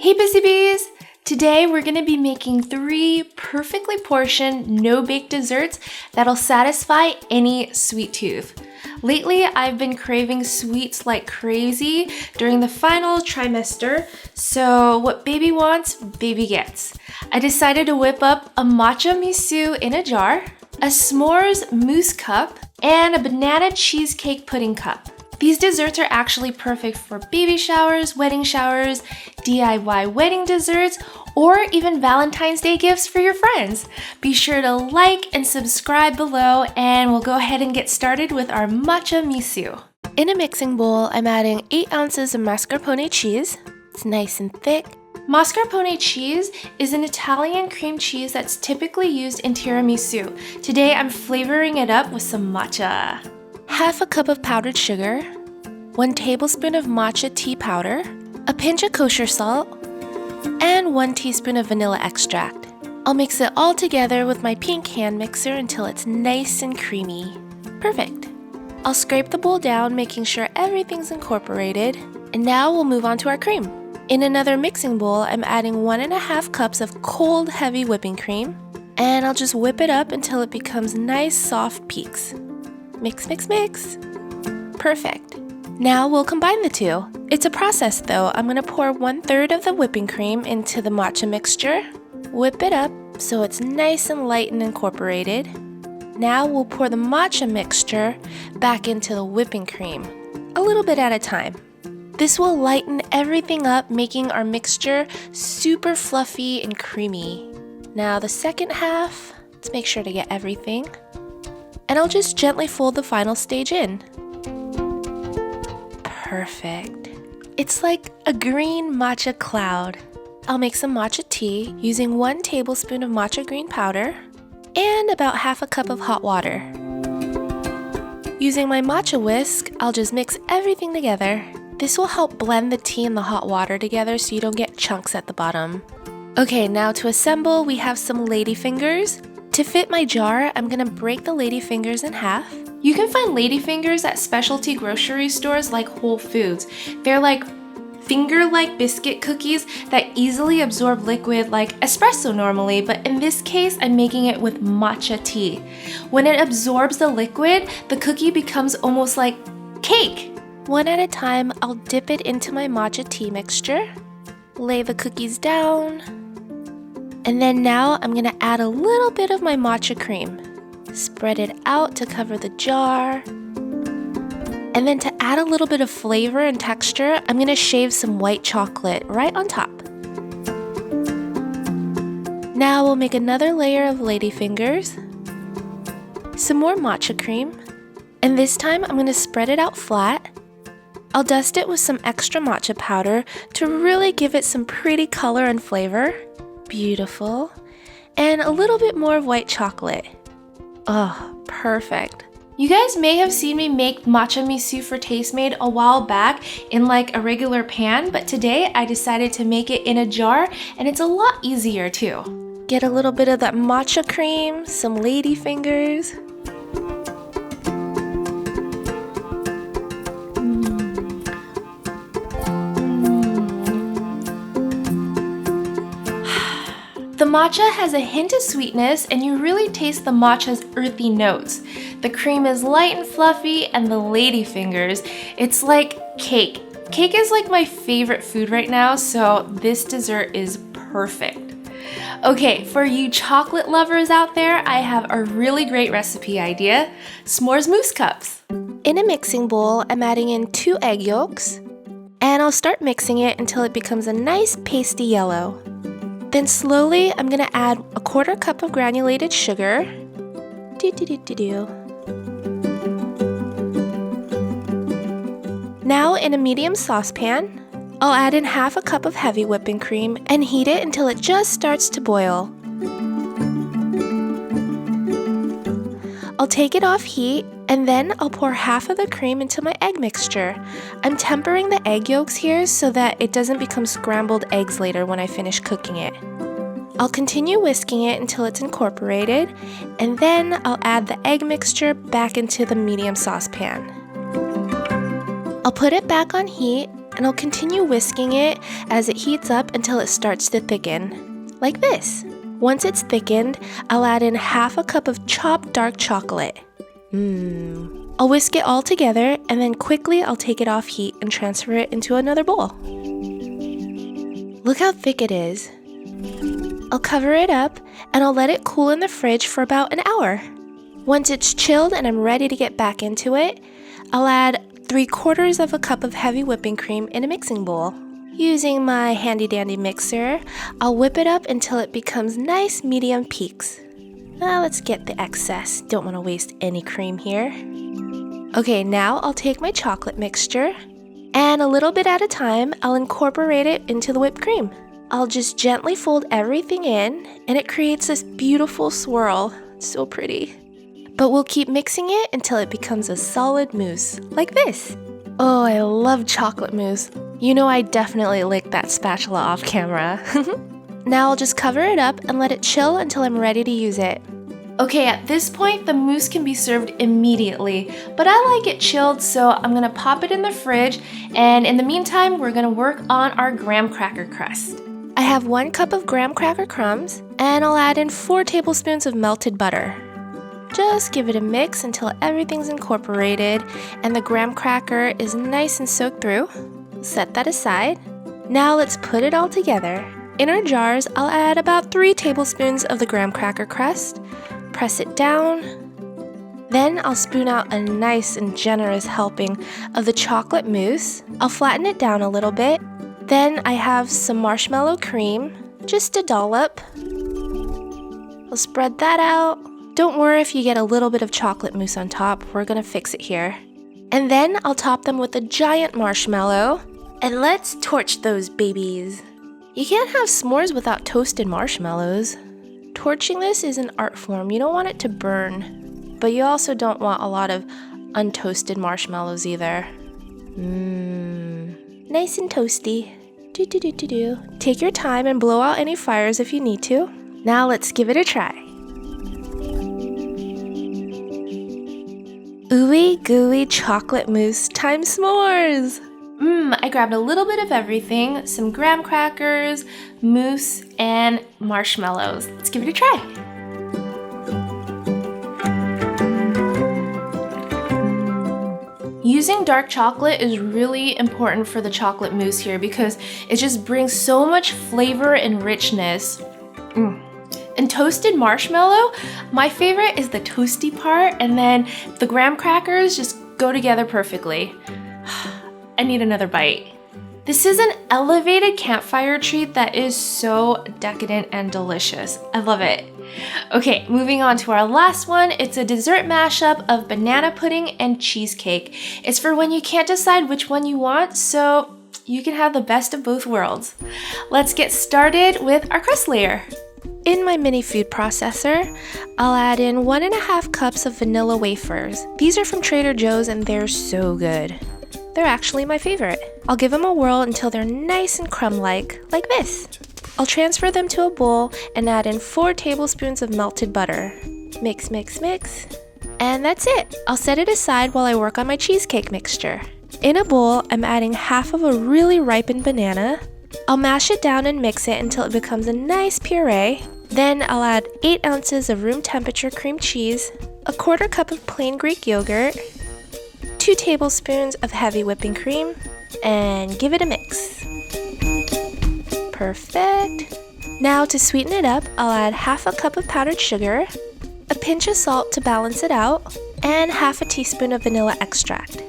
Hey Busy Bees! Today we're going to be making 3 perfectly portioned, no-bake desserts that'll satisfy any sweet tooth. Lately, I've been craving sweets like crazy during the final trimester, so what baby wants, baby gets. I decided to whip up a MATCHAMISU in a jar, a s'mores mousse cup, and a banana cheesecake pudding cup. These desserts are actually perfect for baby showers, wedding showers, DIY wedding desserts, or even Valentine's Day gifts for your friends. Be sure to like and subscribe below, and we'll go ahead and get started with our MATCHAMISU. In a mixing bowl, I'm adding 8 ounces of mascarpone cheese. It's nice and thick. Mascarpone cheese is an Italian cream cheese that's typically used in tiramisu. Today, I'm flavoring it up with some matcha. Half a cup of powdered sugar, 1 tablespoon of matcha tea powder, a pinch of kosher salt, and 1 teaspoon of vanilla extract. I'll mix it all together with my pink hand mixer until it's nice and creamy. Perfect. I'll scrape the bowl down, making sure everything's incorporated. And now we'll move on to our cream. In another mixing bowl, I'm adding 1.5 cups of cold, heavy whipping cream. And I'll just whip it up until it becomes nice, soft peaks. Mix, mix, mix. Perfect. Now we'll combine the two. It's a process though. I'm gonna pour 1/3 of the whipping cream into the matcha mixture, whip it up so it's nice and light and incorporated. Now we'll pour the matcha mixture back into the whipping cream, a little bit at a time. This will lighten everything up, making our mixture super fluffy and creamy. Now the second half, let's make sure to get everything. And I'll just gently fold the final stage in. Perfect. It's like a green matcha cloud. I'll make some matcha tea using 1 tablespoon of matcha green powder and about half a cup of hot water. Using my matcha whisk, I'll just mix everything together. This will help blend the tea and the hot water together so you don't get chunks at the bottom. Okay, now to assemble, we have some ladyfingers. To fit my jar, I'm gonna break the ladyfingers in half. You can find ladyfingers at specialty grocery stores like Whole Foods. They're like finger-like biscuit cookies that easily absorb liquid like espresso normally, but in this case, I'm making it with matcha tea. When it absorbs the liquid, the cookie becomes almost like cake. One at a time, I'll dip it into my matcha tea mixture, lay the cookies down, and then now I'm gonna add a little bit of my matcha cream. Spread it out to cover the jar. And then to add a little bit of flavor and texture, I'm gonna shave some white chocolate right on top. Now we'll make another layer of ladyfingers, some more matcha cream, and this time I'm gonna spread it out flat. I'll dust it with some extra matcha powder to really give it some pretty color and flavor. Beautiful. And a little bit more of white chocolate. Oh, perfect. You guys may have seen me make MATCHAMISU for Tastemade a while back in like a regular pan, but today I decided to make it in a jar, and it's a lot easier too. Get a little bit of that matcha cream, some ladyfingers. The matcha has a hint of sweetness, and you really taste the matcha's earthy notes. The cream is light and fluffy, and the ladyfingers, it's like cake. Cake is like my favorite food right now, so this dessert is perfect. Okay, for you chocolate lovers out there, I have a really great recipe idea: s'mores mousse cups. In a mixing bowl, I'm adding in 2 egg yolks, and I'll start mixing it until it becomes a nice pasty yellow. Then slowly, I'm gonna add a 1/4 cup of granulated sugar. Now in a medium saucepan, I'll add in half a cup of heavy whipping cream and heat it until it just starts to boil. I'll take it off heat, and then I'll pour half of the cream into my egg mixture. I'm tempering the egg yolks here so that it doesn't become scrambled eggs later when I finish cooking it. I'll continue whisking it until it's incorporated, and then I'll add the egg mixture back into the medium saucepan. I'll put it back on heat, and I'll continue whisking it as it heats up until it starts to thicken, like this. Once it's thickened, I'll add in half a cup of chopped dark chocolate. I'll whisk it all together, and then quickly I'll take it off heat and transfer it into another bowl. Look how thick it is. I'll cover it up, and I'll let it cool in the fridge for about an hour. Once it's chilled and I'm ready to get back into it, I'll add 3/4 of a cup of heavy whipping cream in a mixing bowl. Using my handy dandy mixer, I'll whip it up until it becomes nice medium peaks. Now let's get the excess. Don't want to waste any cream here. Okay, now I'll take my chocolate mixture, and a little bit at a time, I'll incorporate it into the whipped cream. I'll just gently fold everything in, and it creates this beautiful swirl. It's so pretty. But we'll keep mixing it until it becomes a solid mousse, like this. Oh, I love chocolate mousse. You know I definitely licked that spatula off camera. Now I'll just cover it up and let it chill until I'm ready to use it. Okay, at this point, the mousse can be served immediately, but I like it chilled, so I'm gonna pop it in the fridge, and in the meantime, we're gonna work on our graham cracker crust. I have 1 cup of graham cracker crumbs, and I'll add in 4 tablespoons of melted butter. Just give it a mix until everything's incorporated and the graham cracker is nice and soaked through. Set that aside. Now let's put it all together. In our jars, I'll add about 3 tablespoons of the graham cracker crust, press it down. Then I'll spoon out a nice and generous helping of the chocolate mousse. I'll flatten it down a little bit. Then I have some marshmallow cream, just a dollop. I'll spread that out. Don't worry if you get a little bit of chocolate mousse on top, we're gonna fix it here. And then I'll top them with a giant marshmallow, and let's torch those babies. You can't have s'mores without toasted marshmallows. Torching this is an art form, you don't want it to burn, but you also don't want a lot of untoasted marshmallows either. Nice and toasty. Take your time and blow out any fires if you need to. Now let's give it a try. Ooey gooey chocolate mousse times s'mores! I grabbed a little bit of everything, some graham crackers, mousse, and marshmallows. Let's give it a try. Using dark chocolate is really important for the chocolate mousse here because it just brings so much flavor and richness. And toasted marshmallow, my favorite is the toasty part, and then the graham crackers just go together perfectly. I need another bite. This is an elevated campfire treat that is so decadent and delicious. I love it. Okay, moving on to our last one. It's a dessert mashup of banana pudding and cheesecake. It's for when you can't decide which one you want, so you can have the best of both worlds. Let's get started with our crust layer. In my mini food processor, I'll add in 1.5 cups of vanilla wafers. These are from Trader Joe's and they're so good. They're actually my favorite. I'll give them a whirl until they're nice and crumb-like this. I'll transfer them to a bowl and add in 4 tablespoons of melted butter. Mix, mix, mix. And that's it. I'll set it aside while I work on my cheesecake mixture. In a bowl, I'm adding half of a really ripened banana. I'll mash it down and mix it until it becomes a nice puree. Then I'll add 8 ounces of room temperature cream cheese, a 1/4 cup of plain Greek yogurt, 2 tablespoons of heavy whipping cream, and give it a mix. Perfect. Now to sweeten it up, I'll add half a cup of powdered sugar, a pinch of salt to balance it out, and half a teaspoon of vanilla extract.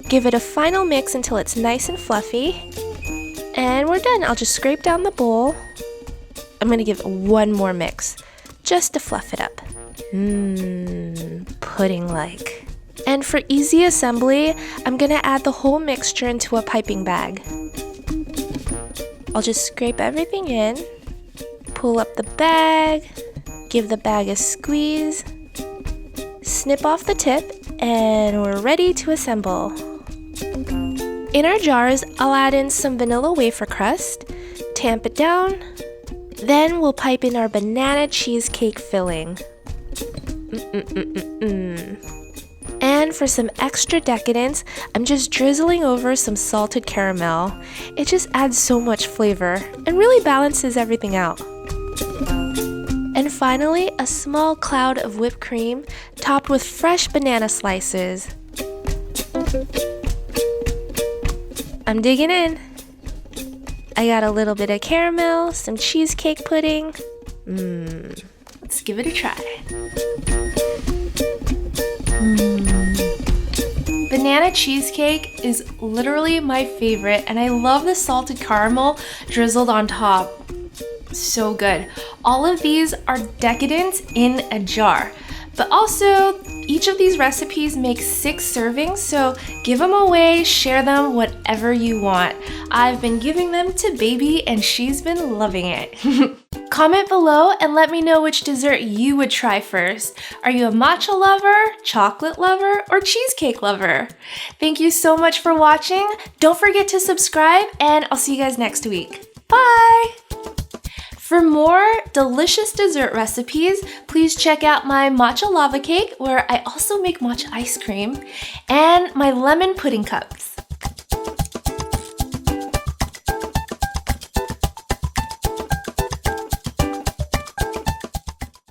Give it a final mix until it's nice and fluffy. And we're done. I'll just scrape down the bowl. I'm gonna give it one more mix, just to fluff it up. Pudding-like. And for easy assembly, I'm gonna add the whole mixture into a piping bag. I'll just scrape everything in, pull up the bag, give the bag a squeeze, snip off the tip, and we're ready to assemble. In our jars, I'll add in some vanilla wafer crust, tamp it down, then we'll pipe in our banana cheesecake filling. And for some extra decadence, I'm just drizzling over some salted caramel. It just adds so much flavor and really balances everything out. And finally, a small cloud of whipped cream topped with fresh banana slices. I'm digging in. I got a little bit of caramel, some cheesecake pudding. Let's give it a try. Banana cheesecake is literally my favorite, and I love the salted caramel drizzled on top. So good. All of these are decadent in a jar, but also each of these recipes makes 6 servings, so give them away, share them, whatever you want. I've been giving them to baby and she's been loving it. Comment below and let me know which dessert you would try first. Are you a matcha lover, chocolate lover, or cheesecake lover? Thank you so much for watching. Don't forget to subscribe, and I'll see you guys next week. Bye! For more delicious dessert recipes, please check out my matcha lava cake, where I also make matcha ice cream, and my lemon pudding cups.